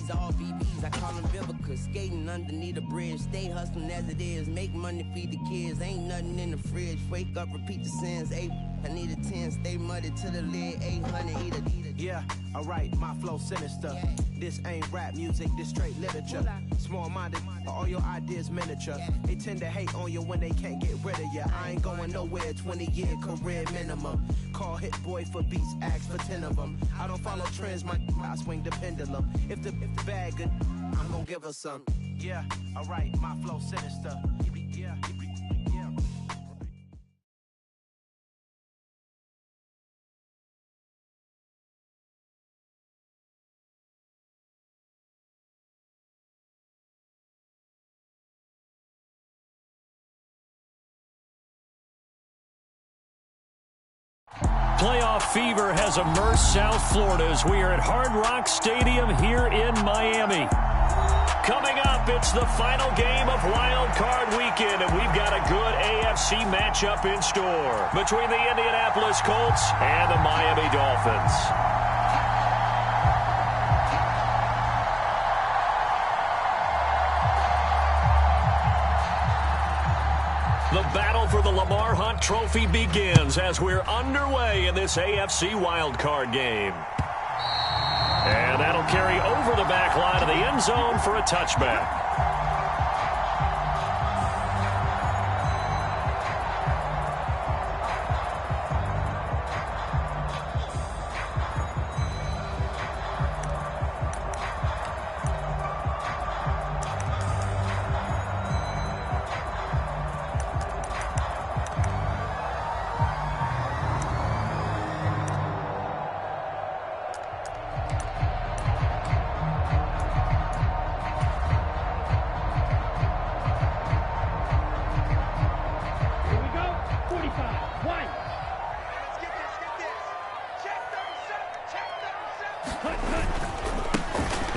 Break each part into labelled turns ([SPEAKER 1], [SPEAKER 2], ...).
[SPEAKER 1] These all BBs, I call them Vivica. Skating underneath the bridge, stay hustling as it is. Make money, feed the kids, ain't nothing in the fridge. Wake up, repeat the sins. I need a 10, stay muddy to the lid. 800, eat a.
[SPEAKER 2] Yeah, alright, my flow sinister.
[SPEAKER 1] Yeah.
[SPEAKER 2] This ain't rap music, this straight literature. Small-minded, all your ideas miniature.
[SPEAKER 1] Yeah.
[SPEAKER 2] They tend to hate on you when they can't get rid of you. I ain't going nowhere, 20-year career minimum. Call Hit Boy for beats, ask for 10 of them. I don't follow trends, I swing the pendulum. If the bag good, I'm gonna give her some. Yeah, alright, my flow sinister. Yeah.
[SPEAKER 3] Playoff fever has immersed South Florida as we are at Hard Rock Stadium here in Miami. Coming up, it's the final game of Wild Card Weekend, and we've got a good AFC matchup in store between the Indianapolis Colts and the Miami Dolphins. The battle for the Lamar Hunt Trophy begins as we're underway in this AFC wildcard game. And that'll carry over the back line of the end zone for a touchback.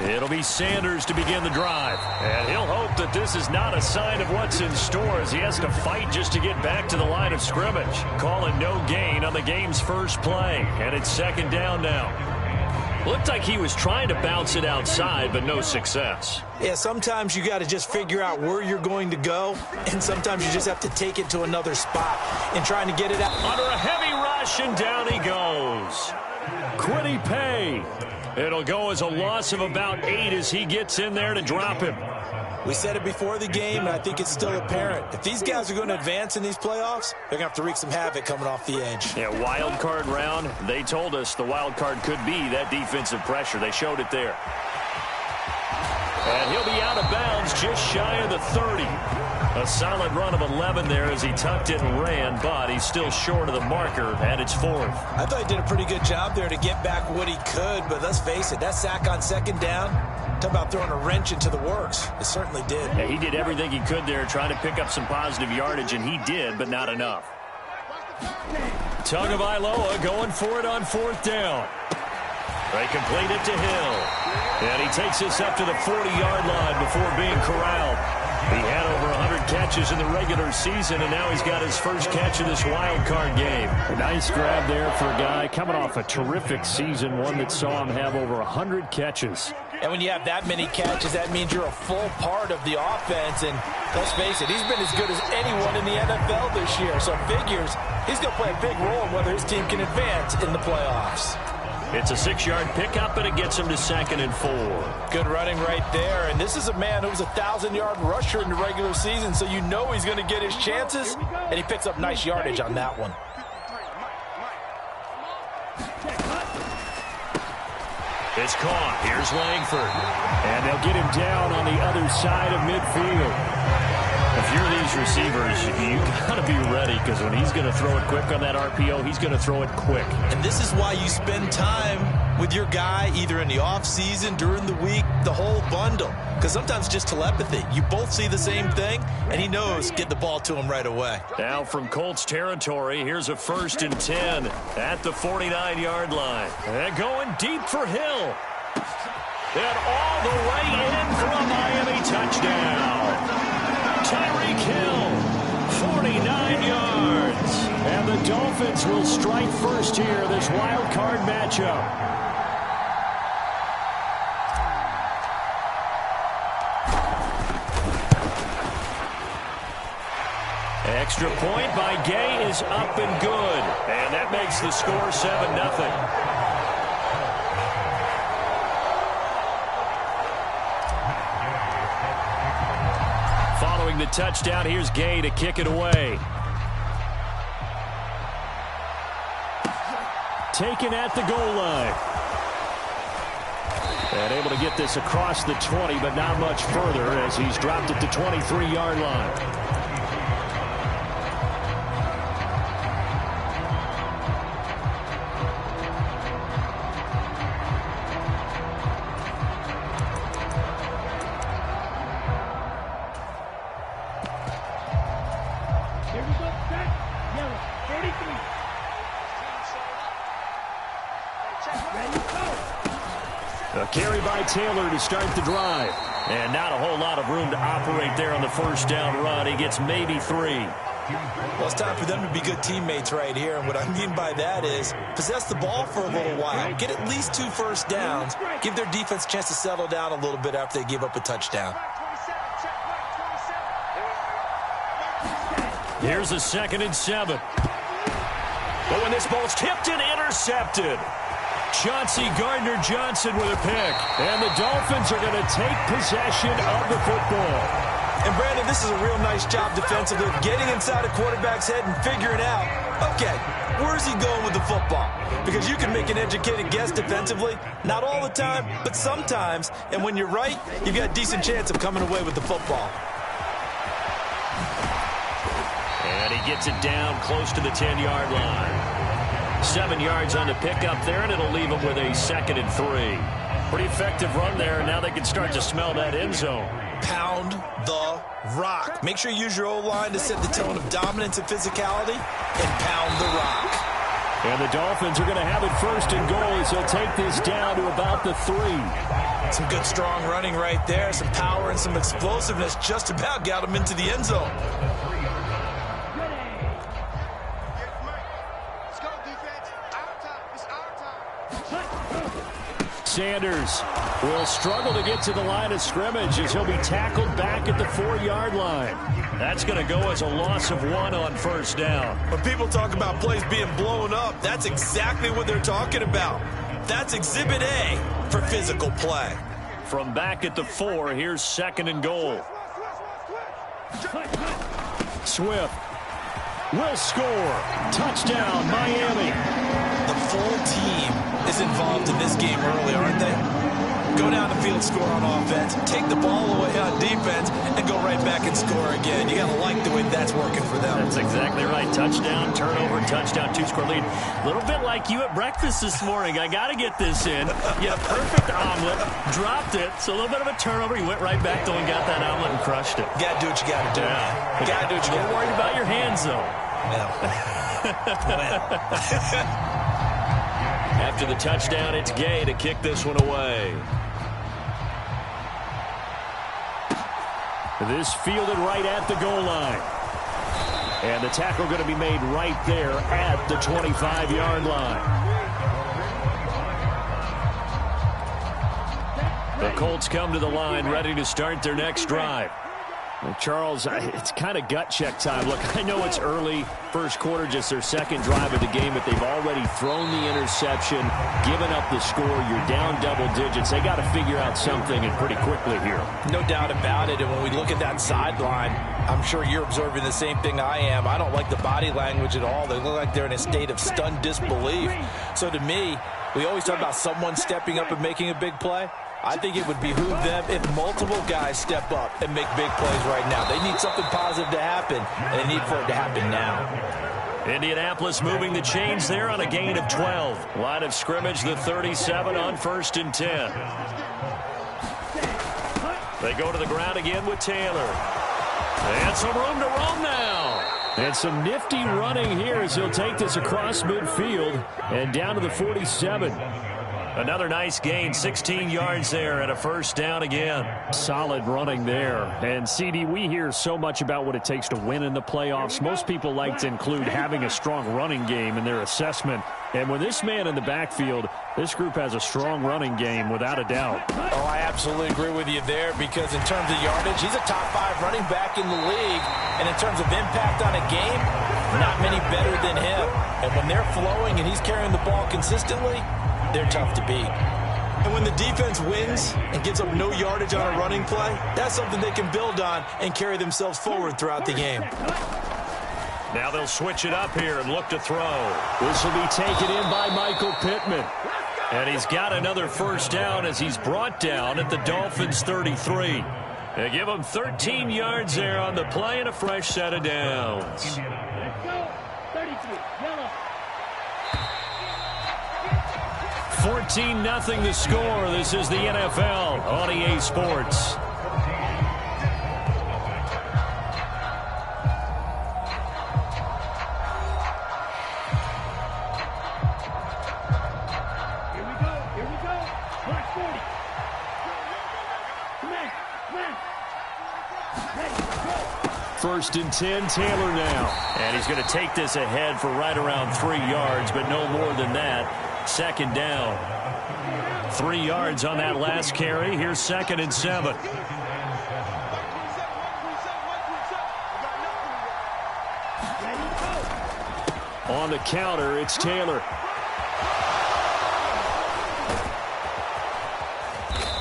[SPEAKER 3] It'll be Sanders to begin the drive. And he'll hope that this is not a sign of what's in store as he has to fight just to get back to the line of scrimmage. Calling no gain on the game's first play. And it's second down now. Looked like he was trying to bounce it outside, but no success.
[SPEAKER 4] Yeah, sometimes you got to just figure out where you're going to go, and sometimes you just have to take it to another spot and trying to get it out.
[SPEAKER 3] Under a heavy rush, and down he goes. Quiddy Pay. It'll go as a loss of about 8 as he gets in there to drop him.
[SPEAKER 4] We said it before the game, and I think it's still apparent. If these guys are going to advance in these playoffs, they're going to have to wreak some havoc coming off the edge.
[SPEAKER 3] Yeah, wild card round. They told us the wild card could be that defensive pressure. They showed it there. And he'll be out of bounds just shy of the 30. A solid run of 11 there as he tucked it and ran, but he's still short of the marker, and it's 4th.
[SPEAKER 4] I thought he did a pretty good job there to get back what he could, but let's face it, that sack on second down, talk about throwing a wrench into the works. It certainly did.
[SPEAKER 3] Yeah, he did everything he could there trying to pick up some positive yardage, and he did, but not enough. Tagovailoa going for it on 4th down. They complete it to Hill. And he takes us up to the 40-yard line before being corralled. He had over 100 catches in the regular season, and now he's got his first catch of this wild card game. A nice grab there for a guy coming off a terrific season, one that saw him have over 100 catches.
[SPEAKER 4] And when you have that many catches, that means you're a full part of the offense. And let's face it, he's been as good as anyone in the NFL this year. So it figures he's going to play a big role in whether his team can advance in the playoffs.
[SPEAKER 3] It's a 6-yard pickup, and it gets him to 2nd and 4.
[SPEAKER 4] Good running right there. And this is a man who was a 1,000-yard rusher in the regular season, so you know he's going to get his chances. And he picks up nice yardage on that one.
[SPEAKER 3] It's caught. Here's Langford. And they'll get him down on the other side of midfield. If you're these receivers, you got to be ready because when he's going to throw it quick on that RPO, he's going to throw it quick.
[SPEAKER 4] And this is why you spend time with your guy either in the offseason, during the week, the whole bundle. Because sometimes just telepathy. You both see the same thing, and he knows get the ball to him right away.
[SPEAKER 3] Now from Colts territory, here's a 1st and 10 at the 49-yard line. And going deep for Hill. And all the way in for a Miami touchdown. Tyreek Hill, 49 yards. And the Dolphins will strike first here, this wild card matchup. extra point by Gay is up and good. And that makes the score 7-0. Following the touchdown, here's Gay to kick it away. Taken at the goal line. And able to get this across the 20, but not much further as he's dropped it to 23-yard line.
[SPEAKER 5] Here we go, set, yellow, 33. Ready, go.
[SPEAKER 3] A carry by Taylor to start the drive. And not a whole lot of room to operate there on the first down run. He gets maybe 3.
[SPEAKER 4] Well, it's time for them to be good teammates right here. And what I mean by that is possess the ball for a little while. Get at least 2 first downs. Give their defense a chance to settle down a little bit after they give up a touchdown.
[SPEAKER 3] Here's a 2nd and 7. But when this ball's tipped and intercepted. Chauncey Gardner-Johnson with a pick. And the Dolphins are going to take possession of the football.
[SPEAKER 4] And, Brandon, this is a real nice job defensively of getting inside a quarterback's head and figuring out, okay, where's he going with the football? Because you can make an educated guess defensively. Not all the time, but sometimes. And when you're right, you've got a decent chance of coming away with the football.
[SPEAKER 3] And he gets it down close to the 10-yard line. 7 yards on the pickup there, and it'll leave him with a 2nd and 3. Pretty effective run there, and now they can start to smell that end zone.
[SPEAKER 4] Pound the rock. Make sure you use your O-line to set the tone of dominance and physicality, and pound the rock.
[SPEAKER 3] And the Dolphins are going to have it 1st and goal as they'll take this down to about the 3.
[SPEAKER 4] Some good strong running right there, some power and some explosiveness just about got him into the end zone.
[SPEAKER 3] Sanders will struggle to get to the line of scrimmage as he'll be tackled back at the 4-yard line. That's going to go as a loss of 1 on 1st down.
[SPEAKER 4] When people talk about plays being blown up, that's exactly what they're talking about. That's Exhibit A for physical play.
[SPEAKER 3] From back at the 4, here's 2nd and goal. Swift will score. Touchdown, Miami.
[SPEAKER 4] The full team is involved in this game early, aren't they? Go down the field, score on offense, take the ball away on defense, and go right back and score again. You got to like the way that's working for them.
[SPEAKER 3] That's exactly right. Touchdown, turnover, touchdown, 2-score lead. A little bit like you at breakfast this morning. I got to get this in. You had a perfect omelet, dropped it, so a little bit of a turnover. You went right back, though, and got that omelet and crushed it.
[SPEAKER 4] Got to do what you got to do.
[SPEAKER 3] Yeah.
[SPEAKER 4] You got to do what you got to do.
[SPEAKER 3] Worried about your hands, though. After the touchdown, it's Gay to kick this one away. This fielded right at the goal line. And the tackle going to be made right there at the 25-yard line. The Colts come to the line ready to start their next drive. Well, Charles, it's kind of gut check time. Look, I know it's early, 1st quarter, just their 2nd drive of the game, but they've already thrown the interception, given up the score. You're down double digits. They got to figure out something, and pretty quickly here.
[SPEAKER 4] No doubt about it. And when we look at that sideline, I'm sure you're observing the same thing I am. I don't like the body language at all. They look like they're in a state of stunned disbelief. So to me, we always talk about someone stepping up and making a big play. I think it would behoove them if multiple guys step up and make big plays right now. They need something positive to happen, and they need for it to happen now.
[SPEAKER 3] Indianapolis moving the chains there on a gain of 12. Line of scrimmage, the 37 on 1st and 10. They go to the ground again with Taylor. And some room to roam now. And some nifty running here as he'll take this across midfield and down to the 47. Another nice gain, 16 yards there and a first down again.
[SPEAKER 6] Solid running there. And, CD, we hear so much about what it takes to win in the playoffs. Most people like to include having a strong running game in their assessment. And with this man in the backfield, this group has a strong running game without a doubt.
[SPEAKER 4] Oh, I absolutely agree with you there because in terms of yardage, he's a top 5 running back in the league. And in terms of impact on a game, not many better than him. And when they're flowing and he's carrying the ball consistently, they're tough to beat.
[SPEAKER 7] And when the defense wins and gives up no yardage on a running play, that's something they can build on and carry themselves forward throughout the game.
[SPEAKER 3] Now they'll switch it up here and look to throw.
[SPEAKER 6] This will be taken in by Michael Pittman.
[SPEAKER 3] And he's got another first down as he's brought down at the Dolphins' 33. They give him 13 yards there on the play and a fresh set of downs. 14-0 the score. This is the NFL on EA Sports.
[SPEAKER 5] Here we go. Black 40. Come on. Ready, go.
[SPEAKER 6] First and 10, Taylor now.
[SPEAKER 3] And he's going to take this ahead for right around 3 yards, but no more than that. Second down. 3 yards on that last carry. Here's 2nd and 7.
[SPEAKER 6] On the counter, it's Taylor.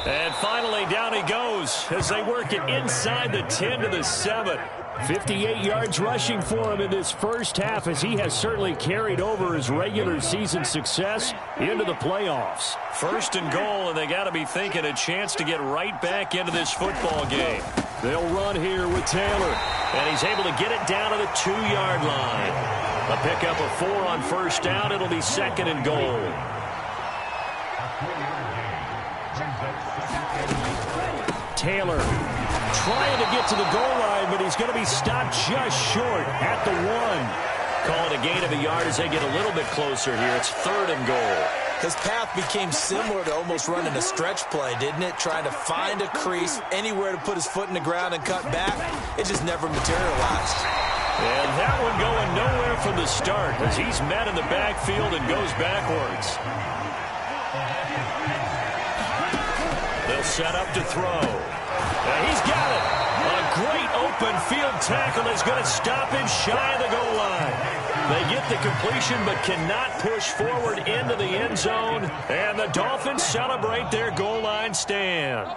[SPEAKER 3] And finally, down he goes as they work it inside the 10 to the 7.
[SPEAKER 6] 58 yards rushing for him in this first half as he has certainly carried over his regular season success into the playoffs.
[SPEAKER 3] First and goal, and they got to be thinking a chance to get right back into this football game.
[SPEAKER 6] They'll run here with Taylor.
[SPEAKER 3] And he's able to get it down to the 2-yard line. A pickup of 4 on first down. It'll be 2nd and goal.
[SPEAKER 6] Taylor trying to get to the goal line, but he's going to be stopped just short at the 1.
[SPEAKER 3] Call it a gain of a yard as they get a little bit closer here. It's 3rd and goal.
[SPEAKER 7] His path became similar to almost running a stretch play, didn't it? Trying to find a crease, anywhere to put his foot in the ground and cut back. It just never materialized.
[SPEAKER 3] And that one going nowhere from the start as he's met in the backfield and goes backwards. They'll set up to throw. And he's got it. A great open field tackle is going to stop him shy of the goal line. They get the completion but cannot push forward into the end zone. And the Dolphins celebrate their goal line stand.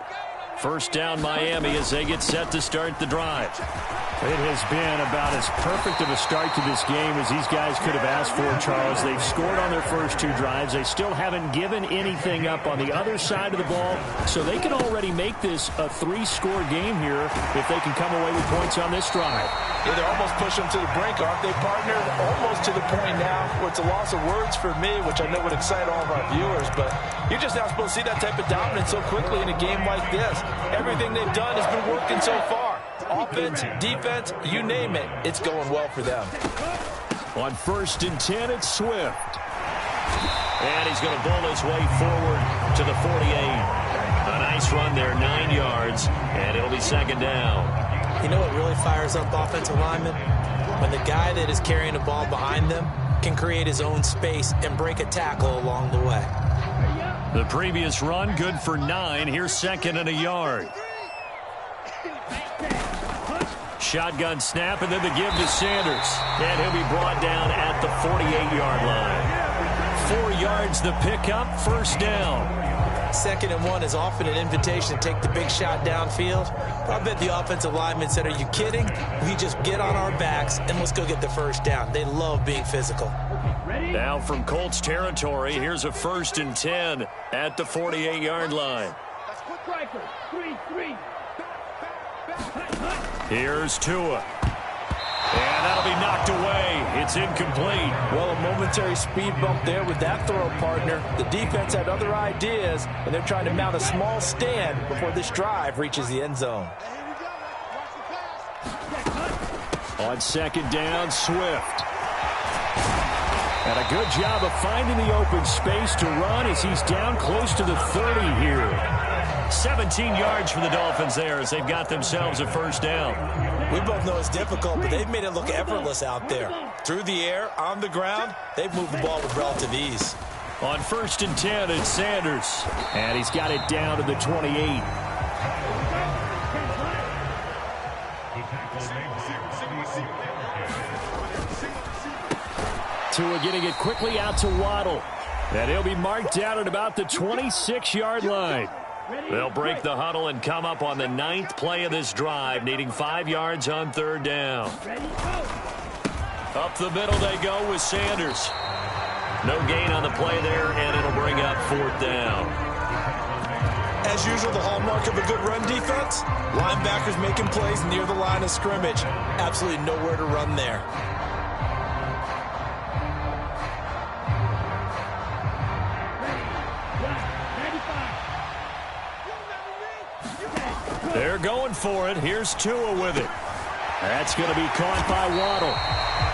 [SPEAKER 3] First down Miami as they get set to start the drive.
[SPEAKER 6] It has been about as perfect of a start to this game as these guys could have asked for, Charles. They've scored on their first 2 drives. They still haven't given anything up on the other side of the ball, so they can already make this a 3-score game here if they can come away with points on this drive.
[SPEAKER 4] Yeah, they're almost pushing them to the brink, aren't they, partner? Almost to the point now where it's a loss of words for me, which I know would excite all of our viewers, but you're just not supposed to see that type of dominance so quickly in a game like this. Everything they've done has been working so far. Offense, defense, you name it, it's going well for them.
[SPEAKER 6] On 1st and 10, it's Swift.
[SPEAKER 3] And he's going to bull his way forward to the 48. A nice run there, 9 yards, and it'll be 2nd down.
[SPEAKER 7] You know what really fires up offensive linemen? When the guy that is carrying the ball behind them can create his own space and break a tackle along the way.
[SPEAKER 3] The previous run, good for 9. Here's 2nd and a yard. Shotgun snap, and then the give to Sanders. And he'll be brought down at the 48-yard line. 4 yards the pickup, first down.
[SPEAKER 7] 2nd and 1 is often an invitation to take the big shot downfield. I bet the offensive lineman said, are you kidding? We just get on our backs and let's go get the first down. They love being physical.
[SPEAKER 3] Now from Colts territory, here's a 1st and 10 at the 48-yard line.
[SPEAKER 5] Striker, 3-3.
[SPEAKER 3] Here's Tua. And that'll be knocked away. It's incomplete.
[SPEAKER 4] Well, a momentary speed bump there with that throw, partner. The defense had other ideas, and they're trying to mount a small stand before this drive reaches the end zone.
[SPEAKER 6] On 2nd down, Swift. And a good job of finding the open space to run as he's down close to the 30 here.
[SPEAKER 3] 17 yards for the Dolphins there as they've got themselves a first down.
[SPEAKER 7] We both know it's difficult, but they've made it look effortless out there. Through the air, on the ground, they've moved the ball with relative ease.
[SPEAKER 3] On 1st and 10, it's Sanders.
[SPEAKER 6] And he's got it down to the 28. Tua getting it quickly out to Waddle. And he'll be marked down at about the 26-yard line.
[SPEAKER 3] They'll break the huddle and come up on the 9th play of this drive, needing 5 yards on 3rd down. Up the middle they go with Sanders. No gain on the play there, and it'll bring up 4th down.
[SPEAKER 7] As usual, the hallmark of a good run defense, linebackers making plays near the line of scrimmage. Absolutely nowhere to run there.
[SPEAKER 3] They're going for it. Here's Tua with it.
[SPEAKER 6] That's going to be caught by Waddle.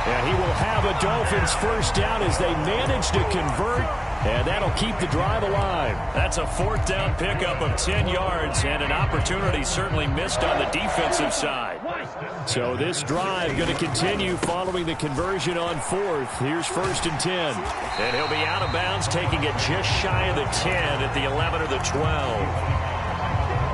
[SPEAKER 6] And he will have a Dolphins first down as they manage to convert, and that'll keep the drive alive.
[SPEAKER 3] That's a 4th down pickup of 10 yards, and an opportunity certainly missed on the defensive side.
[SPEAKER 6] So this drive going to continue following the conversion on 4th. Here's 1st and 10.
[SPEAKER 3] And he'll be out of bounds, taking it just shy of the 10 at the 11 or the 12.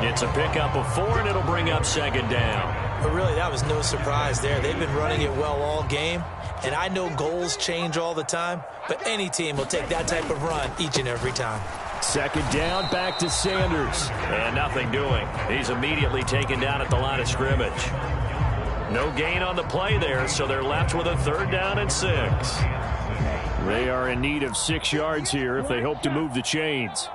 [SPEAKER 3] It's a pickup of 4, and it'll bring up 2nd down.
[SPEAKER 7] But really, that was no surprise there. They've been running it well all game, and I know goals change all the time, but any team will take that type of run each and every time.
[SPEAKER 6] 2nd down, back to Sanders.
[SPEAKER 3] And nothing doing. He's immediately taken down at the line of scrimmage. No gain on the play there, so they're left with a 3rd down and 6.
[SPEAKER 6] They are in need of 6 yards here if they hope to move the chains.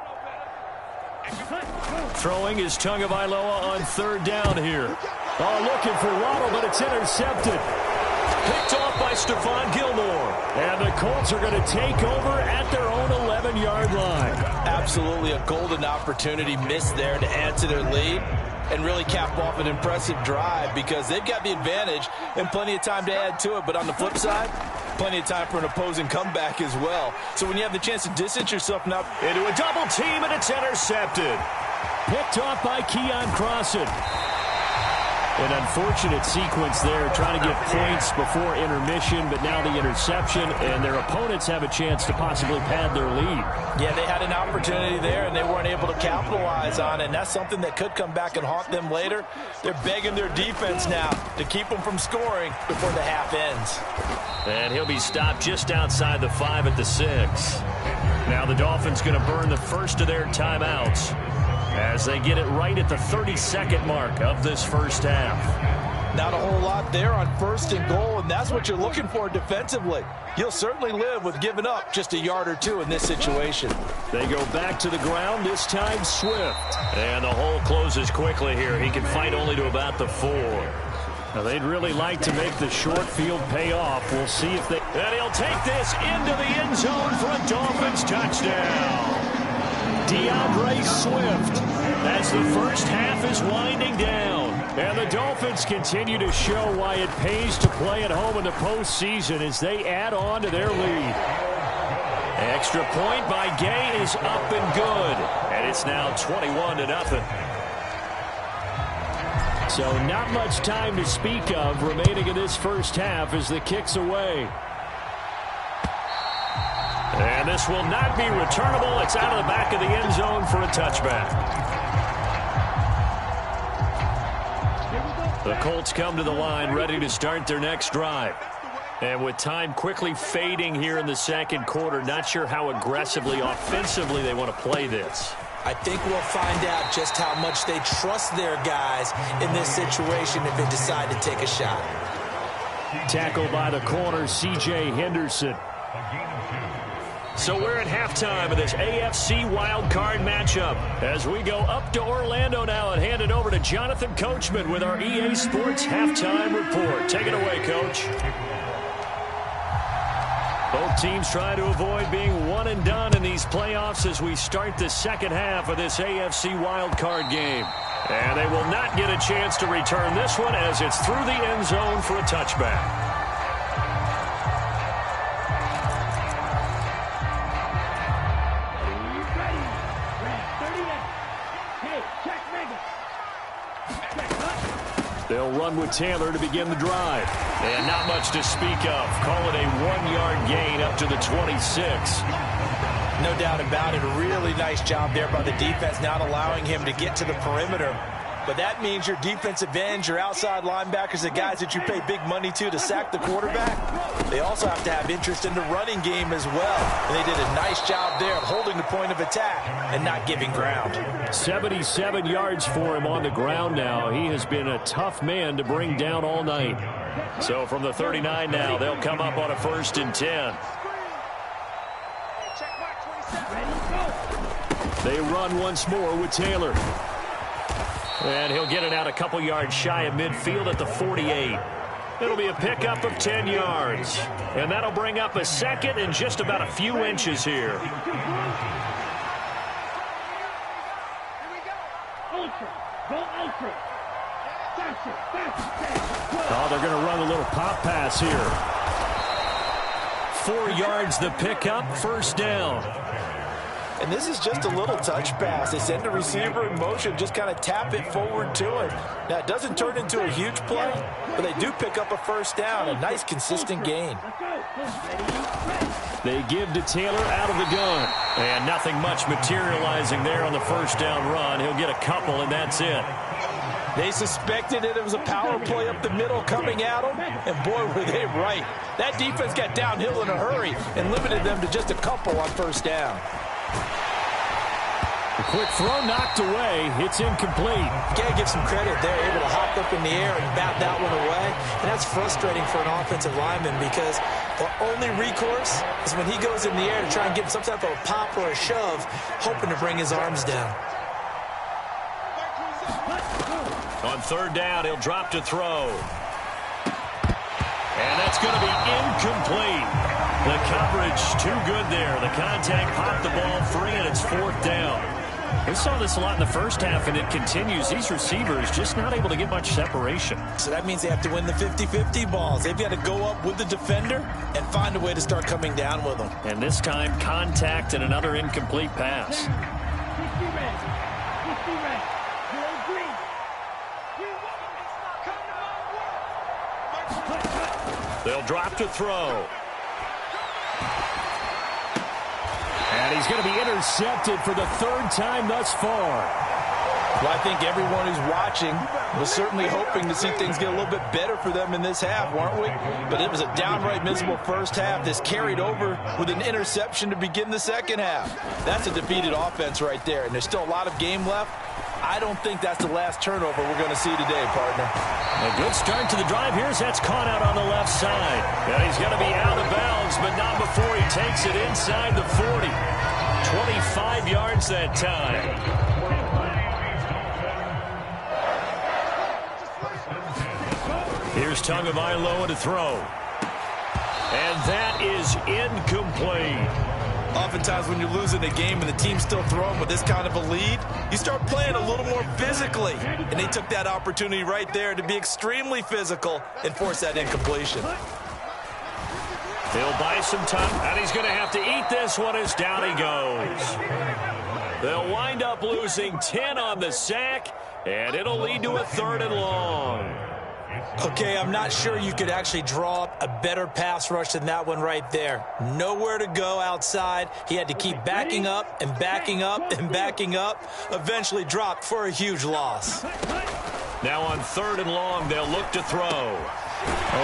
[SPEAKER 3] Throwing is Tagovailoa on 3rd down here.
[SPEAKER 6] Oh, looking for Waddle, but it's intercepted.
[SPEAKER 3] Picked off by Stephon Gilmore.
[SPEAKER 6] And the Colts are going to take over at their own 11-yard line.
[SPEAKER 4] Absolutely a golden opportunity missed there to add to their lead and really cap off an impressive drive because they've got the advantage and plenty of time to add to it. But on the flip side, plenty of time for an opposing comeback as well. So when you have the chance to distance yourself now
[SPEAKER 3] into a double team, and it's intercepted.
[SPEAKER 6] Picked off by Keon Crossan. An unfortunate sequence there, trying to get points before intermission, but now the interception, and their opponents have a chance to possibly pad their lead.
[SPEAKER 4] Yeah, they had an opportunity there, and they weren't able to capitalize on it, and that's something that could come back and haunt them later. They're begging their defense now to keep them from scoring before the half ends.
[SPEAKER 3] And he'll be stopped just outside the 5 at the 6. Now the Dolphins going to burn the first of their timeouts as they get it right at the 32nd mark of this first half.
[SPEAKER 4] Not a whole lot there on 1st and goal, and that's what you're looking for defensively. You'll certainly live with giving up just a yard or 2 in this situation.
[SPEAKER 6] They go back to the ground, this time Swift.
[SPEAKER 3] And the hole closes quickly here. He can fight only to about the 4.
[SPEAKER 6] Now, they'd really like to make the short field pay off. We'll see if they...
[SPEAKER 3] And he'll take this into the end zone for a Dolphins touchdown.
[SPEAKER 6] DeAndre Swift
[SPEAKER 3] as the first half is winding down.
[SPEAKER 6] And the Dolphins continue to show why it pays to play at home in the postseason as they add on to their lead.
[SPEAKER 3] Extra point by Gay is up and good. And it's now 21-0.
[SPEAKER 6] So not much time to speak of remaining in this first half as the kick's away.
[SPEAKER 3] And this will not be returnable. It's out of the back of the end zone for a touchback. The Colts come to the line ready to start their next drive. And with time quickly fading here in the second quarter, not sure how aggressively, offensively they want to play this.
[SPEAKER 7] I think we'll find out just how much they trust their guys in this situation if they decide to take a shot.
[SPEAKER 6] Tackled by the corner, C.J. Henderson.
[SPEAKER 3] So we're at halftime of this AFC wildcard matchup as we go up to Orlando now and hand it over to Jonathan Coachman with our EA Sports halftime report. Take it away, Coach. Both teams try to avoid being one and done in these playoffs as we start the second half of this AFC wildcard game. And they will not get a chance to return this one as it's through the end zone for a touchback. They'll run with Taylor to begin the drive. And not much to speak of. Call it a 1-yard gain up to the 26.
[SPEAKER 4] No doubt about it. A really nice job there by the defense, not allowing him to get to the perimeter. But that means your defensive ends, your outside linebackers, the guys that you pay big money to sack the quarterback, they also have to have interest in the running game as well. And they did a nice job there of holding the point of attack and not giving ground.
[SPEAKER 3] 77 yards for him on the ground now. He has been a tough man to bring down all night. So from the 39 now, they'll come up on a 1st and 10. They run once more with Taylor. And he'll get it out a couple yards shy of midfield at the 48. It'll be a pickup of 10 yards. And that'll bring up a 2nd and just about a few inches here. Oh, they're going to run a little pop pass here. 4 yards the pickup, 1st down.
[SPEAKER 4] And this is just a little touch pass. They send the receiver in motion, just kind of tap it forward to him. Now, it doesn't turn into a huge play, but they do pick up a 1st down, a nice, consistent gain.
[SPEAKER 3] They give to Taylor out of the gun. And nothing much materializing there on the 1st down run. He'll get a couple, and that's it.
[SPEAKER 4] They suspected it was a power play up the middle coming at them, and boy, were they right. That defense got downhill in a hurry and limited them to just a couple on 1st down.
[SPEAKER 3] A quick throw knocked away. It's incomplete.
[SPEAKER 4] Gotta give some credit there, able to hop up in the air and bat that one away. And that's frustrating for an offensive lineman because the only recourse is when he goes in the air to try and get some type of a pop or a shove, hoping to bring his arms down.
[SPEAKER 3] On 3rd down, he'll drop to throw. And that's going to be incomplete. The coverage too good there. The contact popped the ball free, and it's 4th down. We saw this a lot in the 1st half, and it continues. These receivers just not able to get much separation.
[SPEAKER 4] So that means they have to win the 50-50 balls. They've got to go up with the defender and find a way to start coming down with them.
[SPEAKER 3] And this time, contact and another incomplete pass. They'll drop to throw. And he's going to be intercepted for the 3rd time thus far.
[SPEAKER 4] Well, I think everyone who's watching was certainly hoping to see things get a little bit better for them in this half, weren't we? But it was a downright miserable 1st half. This carried over with an interception to begin the 2nd half. That's a defeated offense right there, and there's still a lot of game left. I don't think that's the last turnover we're going to see today, partner.
[SPEAKER 3] A good start to the drive. Here's that's caught out on the left side. And he's going to be out of bounds, but not before he takes it inside the 40. 25 yards that time. Here's Tagovailoa to throw. And that is incomplete.
[SPEAKER 4] Oftentimes when you're losing a game and the team's still throwing with this kind of a lead, you start playing a little more physically. And they took that opportunity right there to be extremely physical and force that incompletion.
[SPEAKER 3] He'll buy some time, and he's going to have to eat this one as down he goes. They'll wind up losing 10 on the sack, and it'll lead to a 3rd and long.
[SPEAKER 4] Okay, I'm not sure you could actually draw up a better pass rush than that one right there. Nowhere to go outside. He had to keep backing up and backing up and backing up. Eventually dropped for a huge loss.
[SPEAKER 3] Now on 3rd and long, they'll look to throw.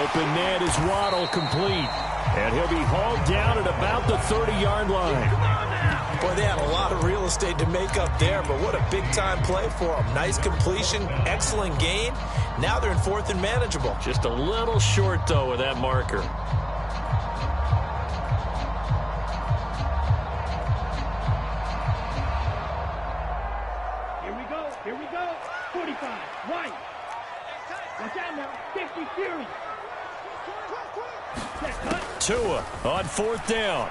[SPEAKER 3] Open man is Waddle, complete. And he'll be hauled down at about the 30-yard line.
[SPEAKER 4] Boy, they had a lot of real estate to make up there, but what a big-time play for them. Nice completion, excellent gain. Now they're in 4th and manageable.
[SPEAKER 3] Just a little short, though, with that marker.
[SPEAKER 5] Here we go. 45, right. Watch out now. 50, Fury.
[SPEAKER 3] Tua on 4th down.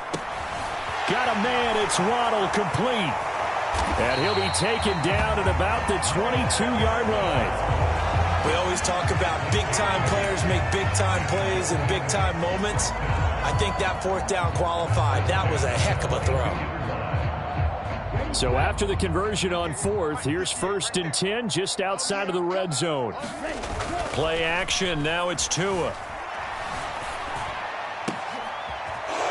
[SPEAKER 3] Got a man, it's Waddle, complete. And he'll be taken down at about the 22-yard line.
[SPEAKER 4] We always talk about big-time players make big-time plays in big-time moments. I think that 4th down qualified. That was a heck of a throw.
[SPEAKER 6] So after the conversion on 4th, here's 1st and 10 just outside of the red zone.
[SPEAKER 3] Play action. Now it's Tua.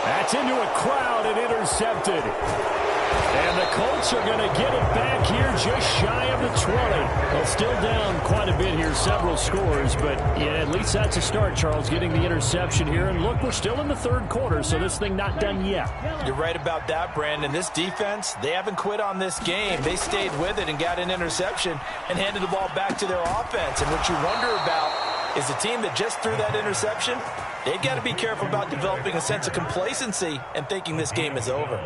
[SPEAKER 6] That's into a crowd and intercepted. And the Colts are going to get it back here just shy of the 20. Well, still down quite a bit here, several scores, but yeah, at least that's a start, Charles, getting the interception here. And look, we're still in the 3rd quarter, so this thing not done yet.
[SPEAKER 4] You're right about that, Brandon. This defense, they haven't quit on this game. They stayed with it and got an interception and handed the ball back to their offense. And what you wonder about is the team that just threw that interception, they've got to be careful about developing a sense of complacency and thinking this game is over.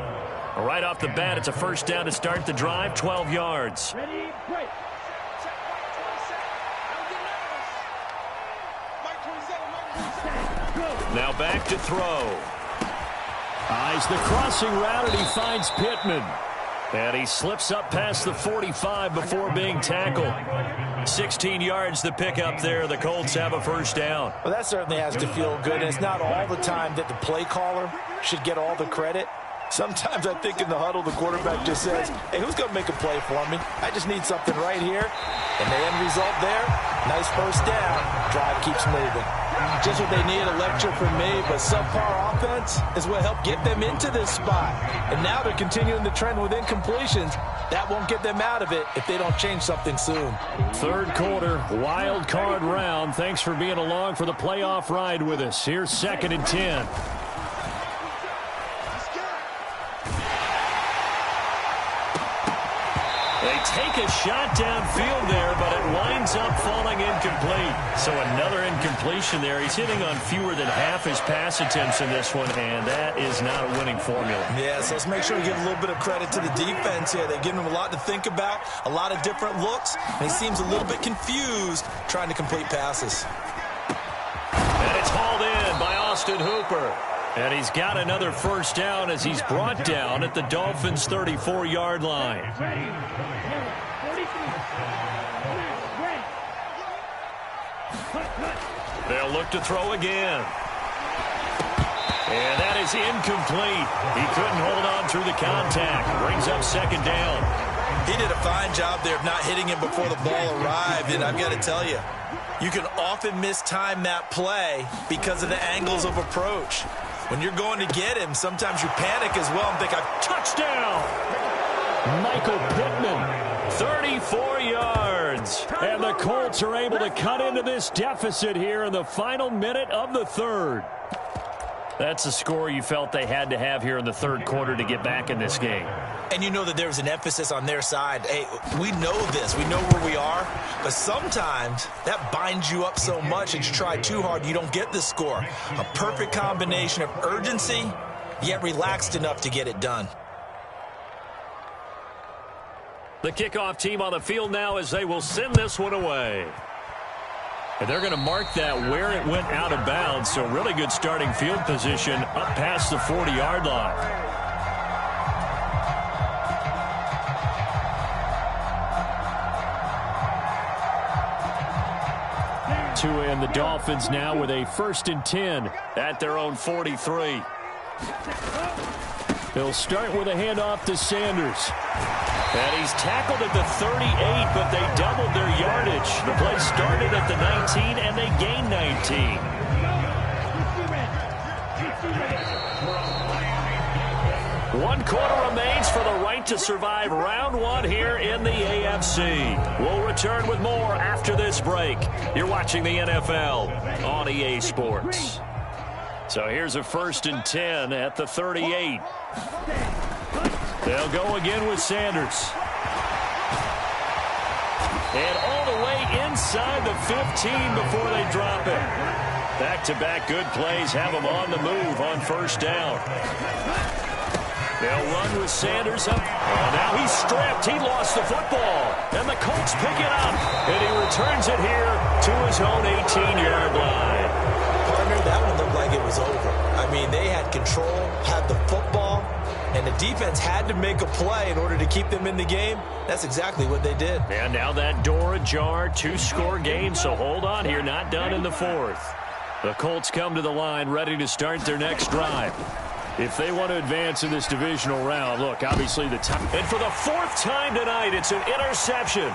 [SPEAKER 3] Right off the bat, it's a 1st down to start the drive, 12 yards.
[SPEAKER 5] Ready, break.
[SPEAKER 3] Now back to throw.
[SPEAKER 6] Eyes the crossing route, and he finds Pittman.
[SPEAKER 3] And he slips up past the 45 before being tackled. 16 yards the pickup there. The Colts have a 1st down.
[SPEAKER 4] Well, that certainly has to feel good. And it's not all the time that the play caller should get all the credit. Sometimes I think in the huddle, the quarterback just says, hey, who's going to make a play for me? I just need something right here. And the end result there, nice 1st down. Drive keeps moving. Just what they need, a lecture from me, but subpar offense is what helped get them into this spot. And now they're continuing the trend with incompletions. That won't get them out of it if they don't change something soon.
[SPEAKER 6] 3rd quarter, wild card round. Thanks for being along for the playoff ride with us. Here's 2nd and 10.
[SPEAKER 3] They take a shot downfield there, but it winds up falling incomplete. So another incompletion there. He's hitting on fewer than half his pass attempts in this one, and that is not a winning formula.
[SPEAKER 4] Yeah, so let's make sure we give a little bit of credit to the defense here. They've given him a lot to think about, a lot of different looks, and he seems a little bit confused trying to complete passes.
[SPEAKER 3] And it's hauled in by Austin Hooper. And he's got another 1st down as he's brought down at the Dolphins' 34-yard line. They'll look to throw again. And that is incomplete. He couldn't hold on through the contact. Brings up 2nd down.
[SPEAKER 4] He did a fine job there of not hitting him before the ball arrived, and I've got to tell you, you can often mistime that play because of the angles of approach. When you're going to get him, sometimes you panic as well and think, touchdown!
[SPEAKER 6] Michael Pittman,
[SPEAKER 3] 34 yards.
[SPEAKER 6] and the Colts are able to cut into this deficit here in the final minute of the 3rd.
[SPEAKER 3] That's the score you felt they had to have here in the 3rd quarter to get back in this game.
[SPEAKER 4] And you know that there's an emphasis on their side. Hey, we know this. We know where we are. But sometimes that binds you up so much that you try too hard, you don't get the score. A perfect combination of urgency, yet relaxed enough to get it done.
[SPEAKER 3] The kickoff team on the field now as they will send this one away. And they're going to mark that where it went out of bounds. So really good starting field position up past the 40-yard line.
[SPEAKER 6] Tua and the Dolphins now with a 1st and 10
[SPEAKER 3] at their own 43.
[SPEAKER 6] They'll start with a handoff to Sanders.
[SPEAKER 3] And he's tackled at the 38, but they doubled their yardage. The play started at the 19, and they gained 19. One quarter remains for the right to survive round 1 here in the AFC. We'll return with more after this break. You're watching the NFL on EA Sports. So here's a 1st and 10 at the 38. They'll go again with Sanders. And all the way inside the 15 before they drop it. Back-to-back good plays have them on the move on 1st down. They'll run with Sanders up. Oh, now he's stripped. He lost the football. And the Colts pick it up. And he returns it here to his own 18-yard line.
[SPEAKER 4] Partner, that one looked like it was over. I mean, they had control, had the football, and the defense had to make a play in order to keep them in the game. That's exactly what they did.
[SPEAKER 3] And now that door ajar, 2-score game, so hold on here, not done in the 4th. The Colts come to the line ready to start their next drive.
[SPEAKER 6] if they want to advance in this divisional round. Look, obviously the time.
[SPEAKER 3] And for the fourth time tonight, it's an interception.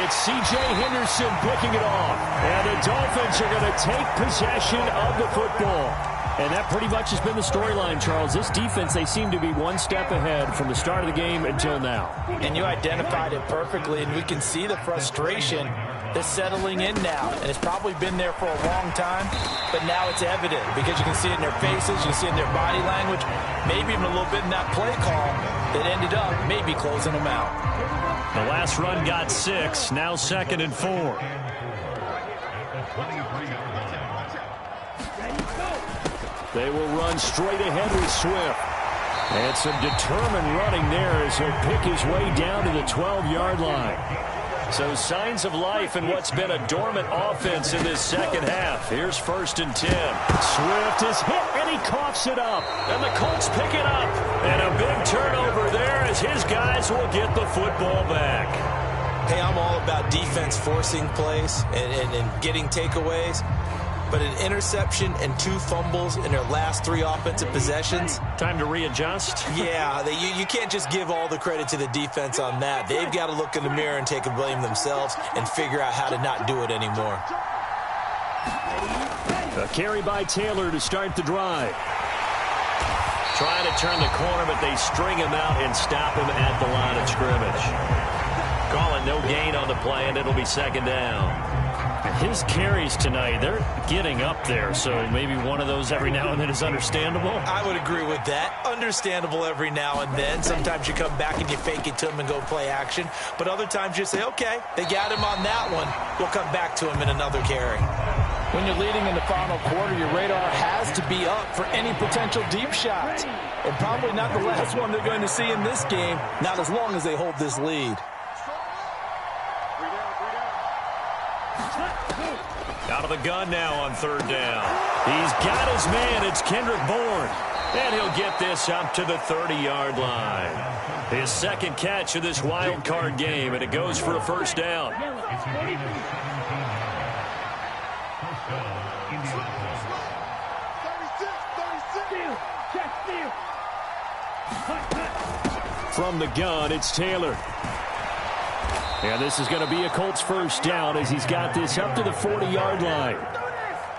[SPEAKER 6] It's C.J. Henderson picking it off. And the Dolphins are going to take possession of the football. And that pretty much has been the storyline, Charles. This defense, they seem to be one step ahead from the start of the game until now.
[SPEAKER 4] And you identified it perfectly, and we can see the frustration that's settling in now. And it's probably been there for a long time, but now it's evident because you can see it in their faces, you can see it in their body language, maybe even a little bit in that play call that ended up maybe closing them out.
[SPEAKER 3] The last run got 6, now 2nd and 4.
[SPEAKER 6] They will run straight ahead with Swift. And some determined running there as he'll pick his way down to the 12-yard line.
[SPEAKER 3] So signs of life in what's been a dormant offense in this second half. Here's 1st and 10.
[SPEAKER 6] Swift is hit, and he coughs it up.
[SPEAKER 3] And the Colts pick it up. And a big turnover there as his guys will get the football back.
[SPEAKER 7] Hey, I'm all about defense forcing plays and getting takeaways. But an interception and 2 fumbles in their last 3 offensive possessions.
[SPEAKER 3] Time to readjust?
[SPEAKER 7] Yeah, you can't just give all the credit to the defense on that. They've got to look in the mirror and take a blame themselves and figure out how to not do it anymore.
[SPEAKER 6] A carry by Taylor to start the drive.
[SPEAKER 3] Trying to turn the corner, but they string him out and stop him at the line of scrimmage. Calling no gain on the play, and it'll be 2nd down.
[SPEAKER 6] His carries tonight, they're getting up there, so maybe one of those every now and then is understandable.
[SPEAKER 7] I would agree with that. Understandable every now and then. Sometimes you come back and you fake it to him and go play action. But other times you say, okay, they got him on that one. We'll come back to him in another carry.
[SPEAKER 4] When you're leading in the final quarter, your radar has to be up for any potential deep shots. And probably not the last one they're going to see in this game, not as long as they hold this lead.
[SPEAKER 3] Out of the gun now on 3rd down. He's got his man. It's Kendrick Bourne. And he'll get this up to the 30-yard line. His 2nd catch of this wild card game, and it goes for a 1st down.
[SPEAKER 6] From the gun, it's Taylor. And this is going to be a Colts 1st down as he's got this up to the 40-yard line.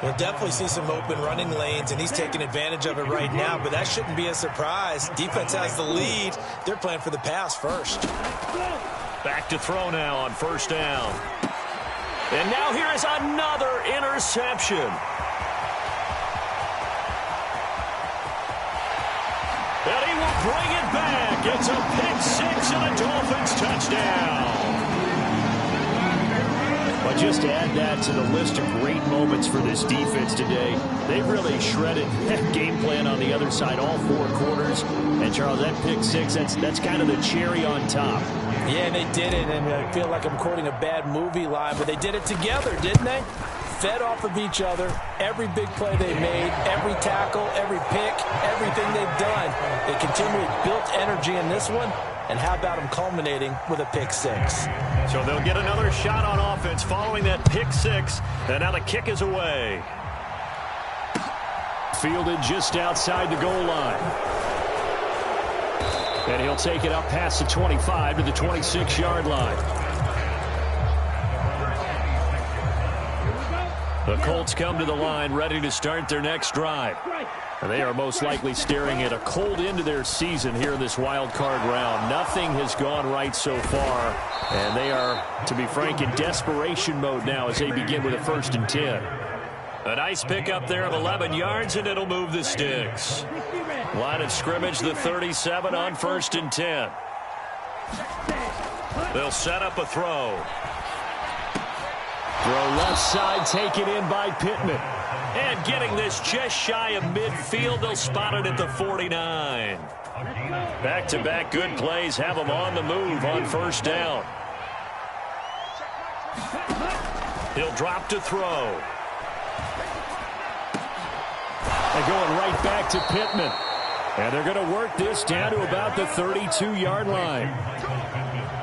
[SPEAKER 7] We'll definitely see some open running lanes, and he's taking advantage of it right now, but that shouldn't be a surprise. Defense has the lead. They're playing for the pass first.
[SPEAKER 3] Back to throw now on 1st down. And now here is another interception. And he will bring it back. It's a pick 6 and a Dolphins touchdown.
[SPEAKER 6] But just to add that to the list of great moments for this defense today, they've really shredded that game plan on the other side all 4 quarters. And, Charles, that pick 6, that's kind of the cherry on top.
[SPEAKER 4] Yeah, and they did it, and I feel like I'm quoting a bad movie line, but they did it together, didn't they? Fed off of each other, every big play they made, every tackle, every pick, everything they've done. They continually built energy in this one, and how about them culminating with a pick 6?
[SPEAKER 3] So they'll get another shot on offense following that pick 6, and now the kick is away.
[SPEAKER 6] Fielded just outside the goal line. And he'll take it up past the 25 to the 26-yard line. The Colts come to the line ready to start their next drive. And they are most likely staring at a cold end to their season here in this wild card round. Nothing has gone right so far. And they are, to be frank, in desperation mode now as they begin with a 1st and 10.
[SPEAKER 3] A nice pickup there of 11 yards, and it'll move the sticks. Line of scrimmage, the 37 on 1st and 10. They'll set up a throw.
[SPEAKER 6] Throw left side, taken in by Pittman.
[SPEAKER 3] And getting this just shy of midfield, they'll spot it at the 49. Back-to-back good plays have them on the move on 1st down. He'll drop to throw.
[SPEAKER 6] They're going right back to Pittman. And they're going to work this down to about the 32-yard line.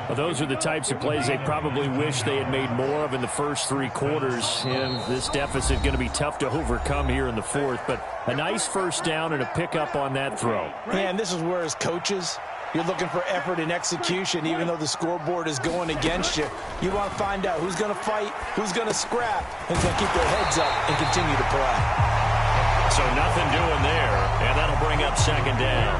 [SPEAKER 6] Well, those are the types of plays they probably wish they had made more of in the first 3 quarters. And this deficit going to be tough to overcome here in the fourth. But a nice first down and a pickup on that throw.
[SPEAKER 4] And this is where, as coaches, you're looking for effort and execution, even though the scoreboard is going against you. You want to find out who's going to fight, who's going to scrap, and who's going to keep their heads up and continue to play.
[SPEAKER 3] So nothing doing there, and that'll bring up second down.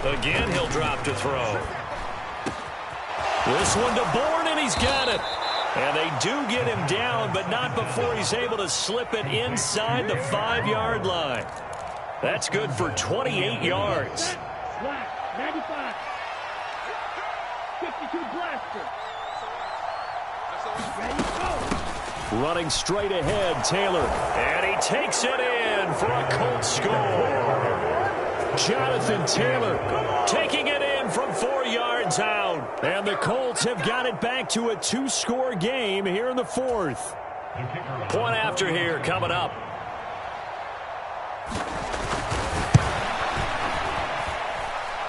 [SPEAKER 3] Again, he'll drop to throw. This one to Bourne, and he's got it. And they do get him down, but not before he's able to slip it inside the 5-yard line. That's good for 28 yards.
[SPEAKER 5] Black, 95. 52 blaster. Ready, go.
[SPEAKER 3] Running straight ahead, Taylor. And he takes it in for a Colts score. Jonathan Taylor taking it in from 4 yards out. And the Colts have got it back to a 2-score game here in the fourth. Point after here coming up.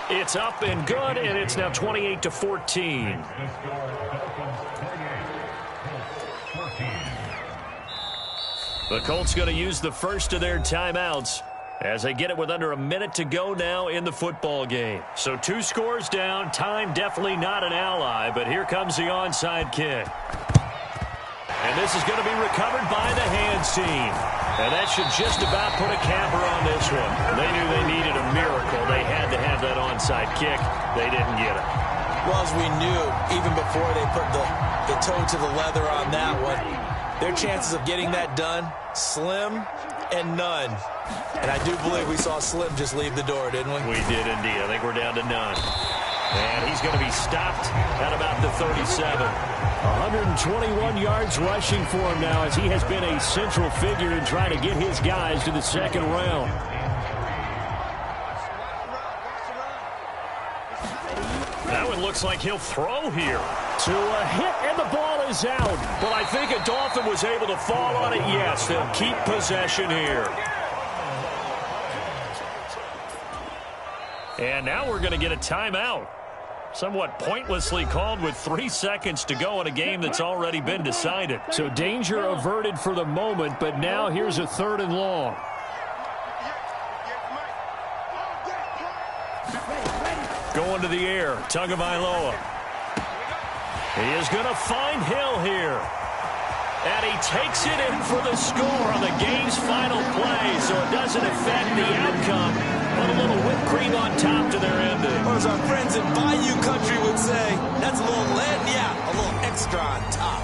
[SPEAKER 3] It's up and good, and it's now 28-14. The Colts going to use the first of their timeouts as they get it with under a minute to go now in the football game. So 2 scores down. Time definitely not an ally, but here comes the onside kick. And this is going to be recovered by the hands team. And that should just about put a capper on this one. They knew they needed a miracle. They had to have that onside kick. They didn't get it.
[SPEAKER 7] Well, as we knew, even before they put the toe to the leather on that one, their chances of getting that done, slim and none. And I do believe we saw Slim just leave the door, didn't we?
[SPEAKER 3] We did indeed. I think we're down to none. And he's going to be stopped at about the 37.
[SPEAKER 6] 121 yards rushing for him now, as he has been a central figure in trying to get his guys to the second round.
[SPEAKER 3] That one looks like he'll throw here.
[SPEAKER 6] To a hit, and the ball is out.
[SPEAKER 3] Well, I think a Dolphin was able to fall on it. Yes, they'll keep possession here. And now we're going to get a timeout. Somewhat pointlessly called with 3 seconds to go in a game that's already been decided.
[SPEAKER 6] So danger averted for the moment, but now here's a 3rd and long.
[SPEAKER 3] Going to the air, Tagovailoa. He is going to find Hill here. And he takes it in for the score on the game's final play, so it doesn't affect the outcome. Put a little whipped cream on top to their ending.
[SPEAKER 7] Or as our friends in Bayou Country would say, that's a little lead, yeah, a little extra on top.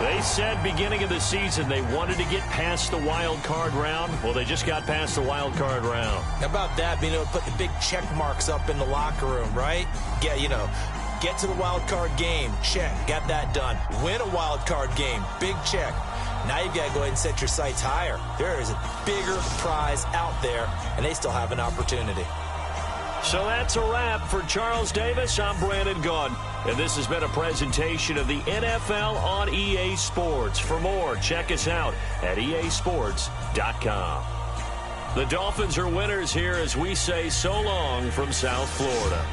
[SPEAKER 3] They said beginning of the season they wanted to get past the wild card round. Well, they just got past the wild card round.
[SPEAKER 7] How about that, being able to put the big check marks up in the locker room, right? Get to the wild card game, check, got that done. Win a wild card game, big check. Now you've got to go ahead and set your sights higher. There is a bigger prize out there, and they still have an opportunity.
[SPEAKER 3] So that's a wrap for Charles Davis. I'm Brandon Gaudin, and this has been a presentation of the NFL on EA Sports. For more, check us out at easports.com. The Dolphins are winners here as we say so long from South Florida.